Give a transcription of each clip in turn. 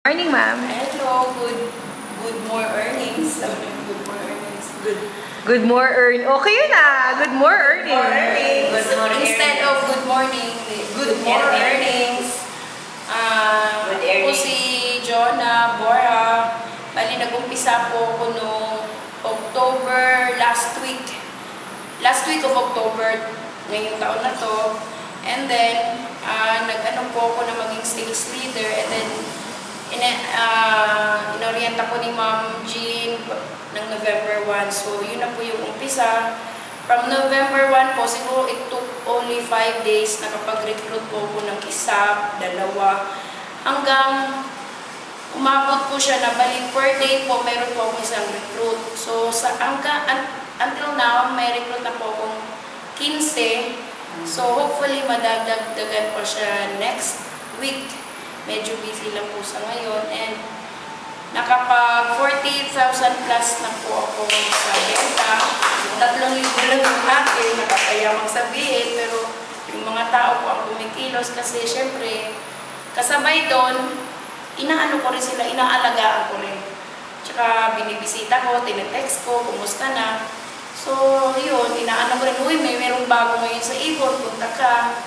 Morning, ma'am. Hello, good more earnings. Good more earnings. Good more earn. Okay yun ah. Good more earnings. Good more Instead of good morning, good more earnings. Ako si Jonah Bora. Bali, nag-umpisa po ako noong October last week. Last week of October, ngayong taon na to. And then, nag-ano po ako na maging sales leader. And then, inorienta ko ni Ma'am Jean ng November 1. So, yun na po yung umpisa. From November 1 po, siguro it took only 5 days. Nakapag-recruit po ako ng isa, dalawa. Hanggang umabot po siya na bali per day po, meron po akong isang recruit. So, until now, may recruit na po akong 15. So, hopefully, madagdagan po siya next week. Medyo busy lang po sa ngayon. And nakapag 40,000 plus na po ako sa benta. 3,000 lang ang akin, nakakayamang sabihin. Pero yung mga tao po ang kumikilos kasi syempre, kasabay doon, inaano ko rin sila, inaalagaan ko rin. Tsaka binibisita ko, tinetext ko, kumusta na. So, yun, inaano ko rin, uy, mayroong bago ngayon sa Ibon, punta ka.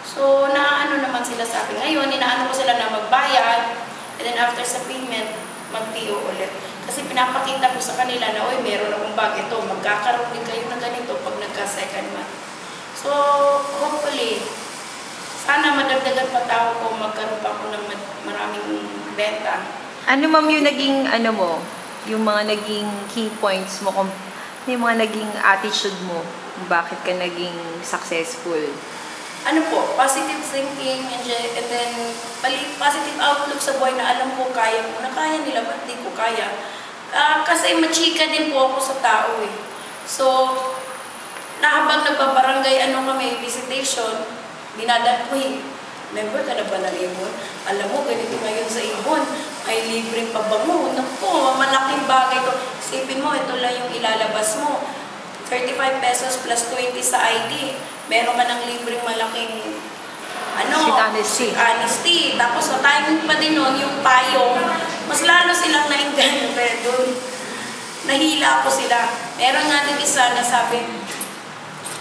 So, naano naman sila sa akin. Ngayon, inaano ko sila na magbayad. And then after sa payment, mag-PO ulit. Kasi pinapakita ko sa kanila na, uy, meron akong bag ito. Magkakaroon din kayo na ganito pag nagka-second month. So, hopefully, sana madagdagan pa tao ko, magkaroon pa ako ng maraming benta. Ano ma'am yung naging, ano mo, yung mga naging key points mo, yung mga naging attitude mo, bakit ka naging successful? Ano po, positive thinking, and then positive outlook sa buhay na alam ko kaya ko, na kaya nila, ba't di ko kaya? Kasi machika din po ako sa tao eh. So, habang nagbabarangay kami, visitation, dinadaan ko eh, member ka na ba ng Ibon? Alam mo, ganito ngayon sa Ibon, ay libreng pabango. Naku, malaking bagay to. Isipin mo, ito lang yung ilalabas mo. 35 pesos plus 20 sa ID. Meron ka ng libreng malaking honesty. Tapos sa timing pa din nun, yung payong, mas lalo silang nainganyo. Pero doon, nahila ko sila. Meron nga din isa na sabi,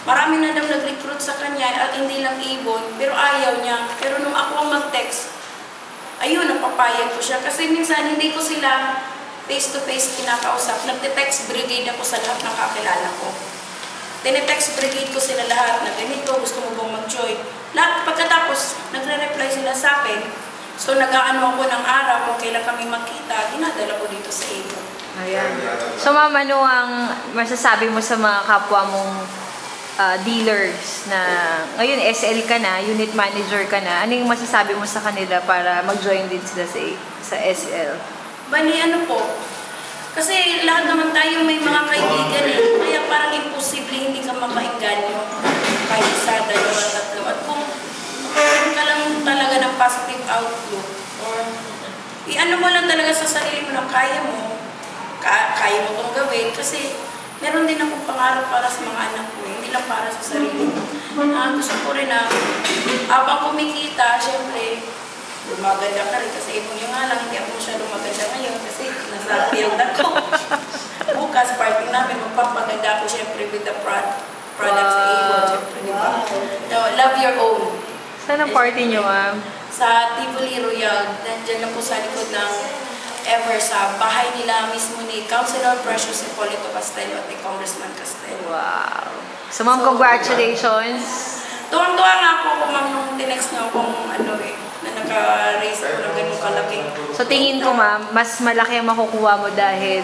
marami na daw nag-recruit sa kanya at hindi lang Ibon, pero ayaw niya. Pero nung ako ang mag-text, ayun, napapayag ko siya. Kasi minsan hindi ko sila face-to-face kinakausap. Nagte-text brigade ako sa lahat ng kakilala ko. Tine-text brigade ko sila lahat na ganito, gusto mo bang mag-join? Lahat, pagkatapos, nagre-reply sila sa akin. So, nag-aano ako ng araw kung kailan kami magkita, dinadala ko dito sa Ibon. Ayan. So, ma'am, ano ang masasabi mo sa mga kapwa mong dealers na ngayon SL ka na, unit manager ka na? Ano yung masasabi mo sa kanila para mag-join din sila sa SL? Bali, ano po? Kasi lahat naman tayo may mga kaibigan eh. Kaya parang imposible hindi ka makainganyo. Kahit isa, dalawa, tatlo. At kung meron ka lang talaga ng positive outlook or i-ano mo lang talaga sa sarili mo na kaya mo itong gawin. Kasi meron din akong pangarap para sa mga anak ko. Hindi lang para sa sarili ko. Gusto ko rin na habang kumikita, syempre, lumaganda ka rin kasi Ibon yung nga lang, hindi ako masyadong maganda ngayon kasi nasa field ako. Bukas, party namin, magpapaganda ako syempre with the products sa Ibon, syempre, di ba? So, love your own. Saan ang party nyo, ma'am? Sa Tivoli Royal, dyan lang po sa likod ng Ever sa bahay nila mismo ni Councilor Precious Hipolito Castello at ni Congressman Castello. Wow! So, ma'am, congratulations! Tuwang-tuwa nga po ako, ma'am, nung tinext niyo akong na naka-raise ako ng ganun kalaki. So, tingin ko, ma'am, mas malaki ang makukuha mo dahil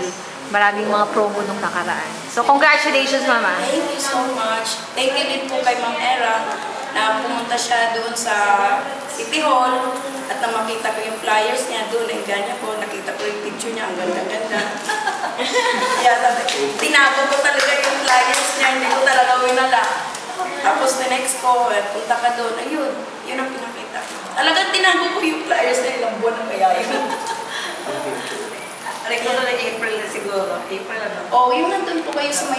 maraming mga promo nung nakaraan. So, congratulations, mama. Thank you so much. Thank you din po kay Ma'am Era na pumunta siya doon sa City Hall at na makita ko yung flyers niya doon. Ang ganyan po, nakita ko yung picture niya. Ang ganda-ganda. Kaya tinago ko talaga yung flyers niya. Hindi ko talaga winala. Tapos the next ko, punta ka doon. Ayun, yun ang pinakita ko. Talagang tinago ko yung flyers na ilang buwan na kaya yun. Record na April na siguro. April ano? Oh, yung nandun po kayo sa may